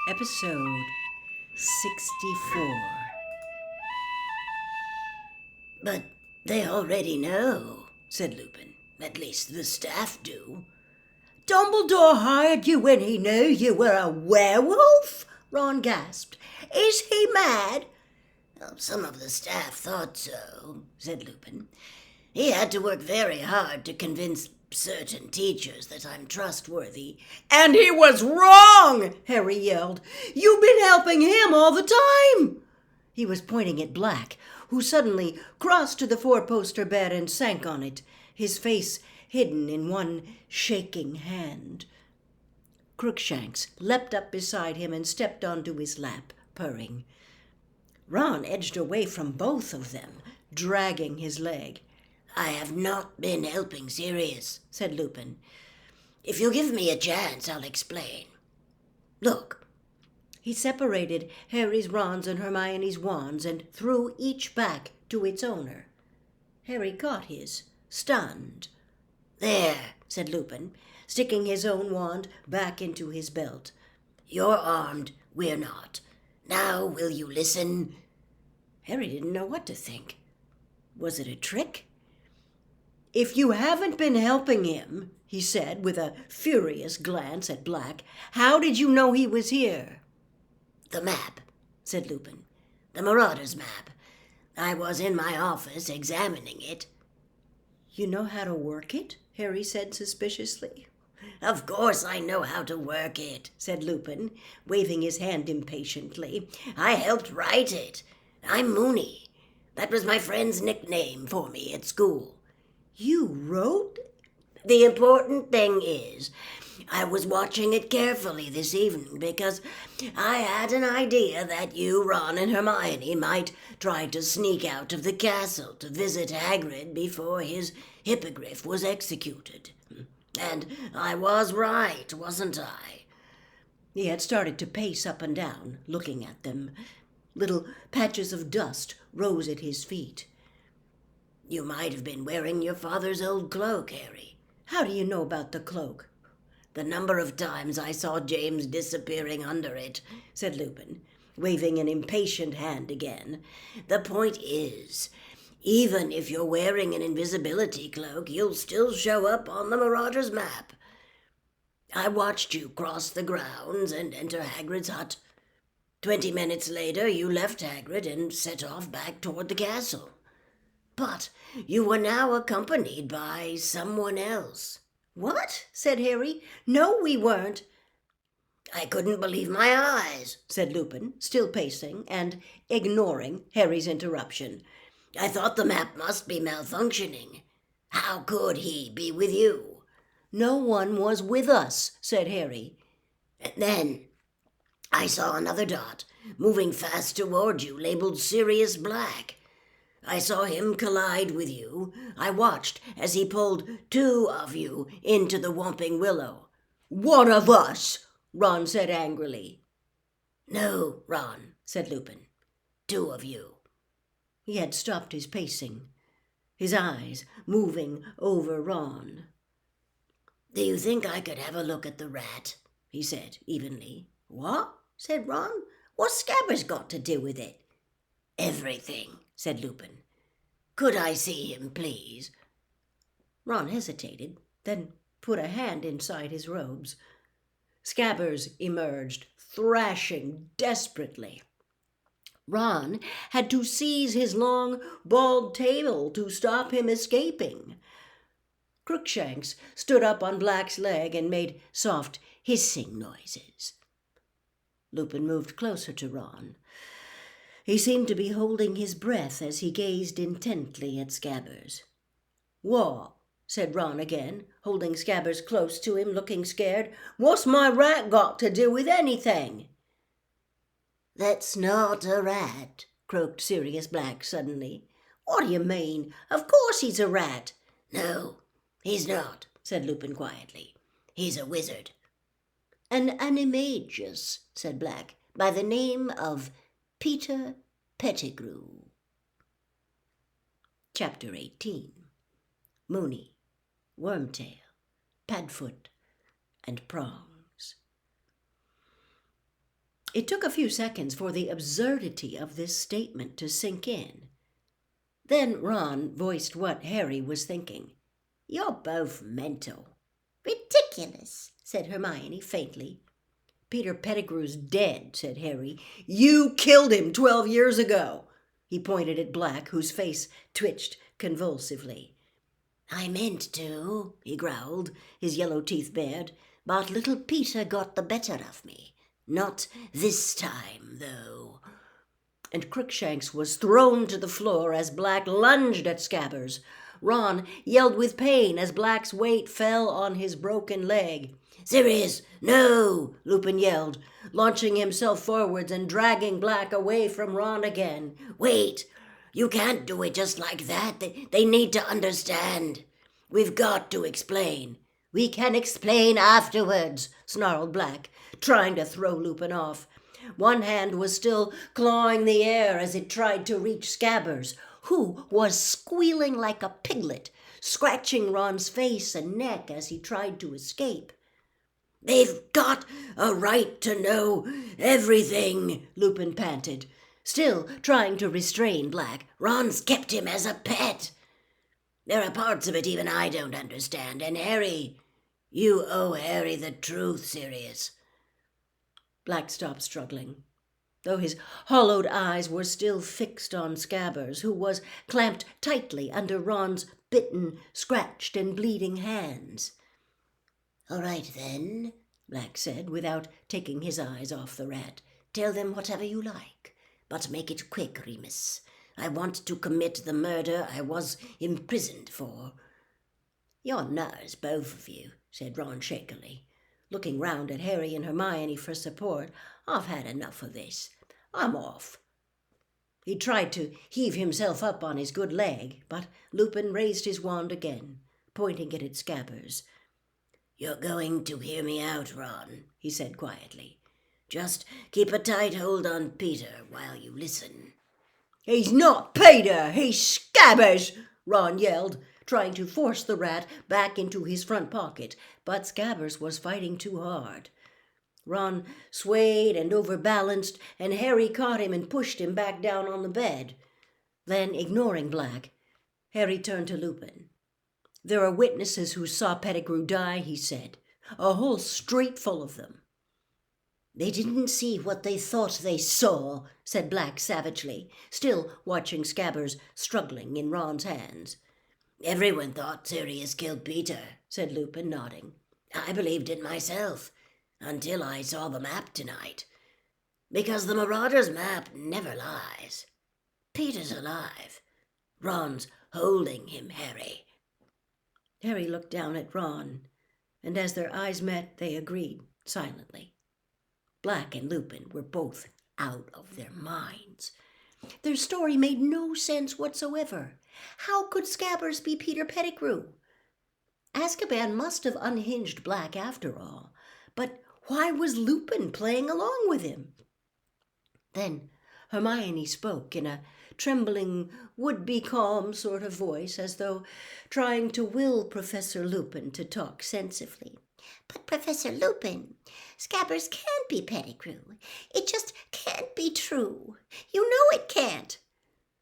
Episode 64. "But they already know," said Lupin. "At least the staff do." "Dumbledore hired you when he knew you were a werewolf?" Ron gasped. "Is he mad?" "Well, some of the staff thought so," said Lupin. "He had to work very hard to convince certain teachers that I'm trustworthy." "And he was wrong!" Harry yelled. "You've been helping him all the time!" He was pointing at Black, who suddenly crossed to the four-poster bed and sank on it, his face hidden in one shaking hand. Crookshanks leapt up beside him and stepped onto his lap, purring. Ron edged away from both of them, dragging his leg. "I have not been helping Sirius," said Lupin. "If you'll give me a chance, I'll explain. Look." He separated Harry's, Ron's, and Hermione's wands and threw each back to its owner. Harry caught his, stunned. "There," said Lupin, sticking his own wand back into his belt. "You're armed, we're not. Now will you listen?" Harry didn't know what to think. Was it a trick? "If you haven't been helping him," he said with a furious glance at Black, "how did you know he was here?" "The map," said Lupin. "The Marauder's map. I was in my office examining it." "You know how to work it?" Harry said suspiciously. "Of course I know how to work it," said Lupin, waving his hand impatiently. "I helped write it. I'm Moony. That was my friend's nickname for me at school." "You wrote?" "The important thing is, I was watching it carefully this evening because I had an idea that you, Ron, and Hermione might try to sneak out of the castle to visit Hagrid before his hippogriff was executed. And I was right, wasn't I?" He had started to pace up and down, looking at them. Little patches of dust rose at his feet. "You might have been wearing your father's old cloak, Harry." "How do you know about the cloak?" "The number of times I saw James disappearing under it," said Lupin, waving an impatient hand again. "The point is, even if you're wearing an invisibility cloak, you'll still show up on the Marauder's map. I watched you cross the grounds and enter Hagrid's hut. 20 minutes later, you left Hagrid and set off back toward the castle. But you were now accompanied by someone else." "What?" said Harry. "No, we weren't." "I couldn't believe my eyes," said Lupin, still pacing and ignoring Harry's interruption. "I thought the map must be malfunctioning. How could he be with you?" "No one was with us," said Harry. "And then I saw another dot moving fast toward you, labeled Sirius Black. I saw him collide with you. I watched as he pulled 2 of you into the Whomping Willow." "One of us," Ron said angrily. "No, Ron," said Lupin. 2 of you." He had stopped his pacing, his eyes moving over Ron. "Do you think I could have a look at the rat?" he said evenly. "What?" said Ron. "What's Scabbers got to do with it?" "Everything," said Lupin. "Could I see him, please?" Ron hesitated, then put a hand inside his robes. Scabbers emerged, thrashing desperately. Ron had to seize his long, bald tail to stop him escaping. Crookshanks stood up on Black's leg and made soft hissing noises. Lupin moved closer to Ron. He seemed to be holding his breath as he gazed intently at Scabbers. "What?" said Ron again, holding Scabbers close to him, looking scared. "What's my rat got to do with anything?" "That's not a rat," croaked Sirius Black suddenly. "What do you mean? Of course he's a rat." "No, he's not," said Lupin quietly. "He's a wizard." "An animagus," said Black, "by the name of Peter Pettigrew." Chapter 18. Moony, Wormtail, Padfoot, and Prongs. It took a few seconds for the absurdity of this statement to sink in. Then Ron voiced what Harry was thinking. "You're both mental." "Ridiculous," said Hermione faintly. "Peter Pettigrew's dead," said Harry. "You killed him 12 years ago." He pointed at Black, whose face twitched convulsively. "I meant to," he growled, his yellow teeth bared, "but little Peter got the better of me. Not this time, though." And Crookshanks was thrown to the floor as Black lunged at Scabbers. Ron yelled with pain as Black's weight fell on his broken leg. "Sirius, no!" Lupin yelled, launching himself forwards and dragging Black away from Ron again. "Wait! You can't do it just like that. They need to understand. We've got to explain." "We can explain afterwards," snarled Black, trying to throw Lupin off. One hand was still clawing the air as it tried to reach Scabbers, who was squealing like a piglet, scratching Ron's face and neck as he tried to escape. "They've got a right to know everything," Lupin panted, still trying to restrain Black. "Ron's kept him as a pet. There are parts of it even I don't understand, and Harry, you owe Harry the truth, Sirius." Black stopped struggling, though his hollowed eyes were still fixed on Scabbers, who was clamped tightly under Ron's bitten, scratched, and bleeding hands. "All right, then," Black said, without taking his eyes off the rat. "Tell them whatever you like, but make it quick, Remus. I want to commit the murder I was imprisoned for." "You're nuts, both of you," said Ron shakily, looking round at Harry and Hermione for support. "I've had enough of this. I'm off." He tried to heave himself up on his good leg, but Lupin raised his wand again, pointing it at Scabbers. "You're going to hear me out, Ron," he said quietly. "Just keep a tight hold on Peter while you listen." "He's not Peter, he's Scabbers!" Ron yelled, trying to force the rat back into his front pocket, but Scabbers was fighting too hard. Ron swayed and overbalanced, and Harry caught him and pushed him back down on the bed. Then, ignoring Black, Harry turned to Lupin. "There are witnesses who saw Pettigrew die," he said. "A whole street full of them." "They didn't see what they thought they saw," said Black savagely, still watching Scabbers struggling in Ron's hands. "Everyone thought Sirius killed Peter," said Lupin, nodding. "I believed it myself, until I saw the map tonight. Because the Marauder's map never lies. Peter's alive. Ron's holding him, Harry." Harry looked down at Ron, and as their eyes met, they agreed silently. Black and Lupin were both out of their minds. Their story made no sense whatsoever. How could Scabbers be Peter Pettigrew? Azkaban must have unhinged Black after all, but why was Lupin playing along with him? Then Hermione spoke in a trembling, would-be calm sort of voice, as though trying to will Professor Lupin to talk sensibly. "But Professor Lupin, Scabbers can't be Pettigrew. It just can't be true. You know it can't."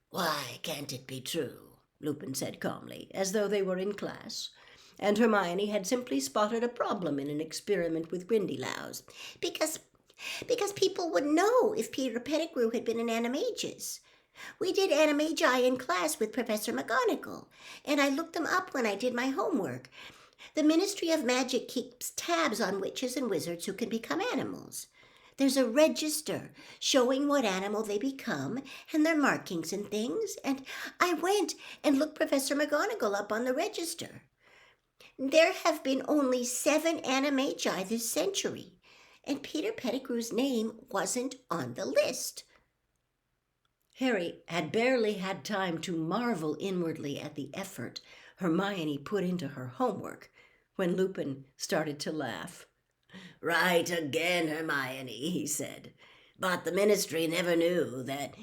"Why can't it be true?" Lupin said calmly, as though they were in class, and Hermione had simply spotted a problem in an experiment with Grindylows. Because people would know if Peter Pettigrew had been an Animagus. We did Animagi in class with Professor McGonagall, and I looked them up when I did my homework. The Ministry of Magic keeps tabs on witches and wizards who can become animals. There's a register showing what animal they become and their markings and things, and I went and looked Professor McGonagall up on the register. There have been only 7 Animagi this century, and Peter Pettigrew's name wasn't on the list. Harry had barely had time to marvel inwardly at the effort Hermione put into her homework when Lupin started to laugh. "Right again, Hermione," he said. "But the Ministry never knew that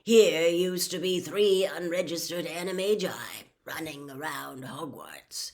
here used to be 3 unregistered Animagi running around Hogwarts.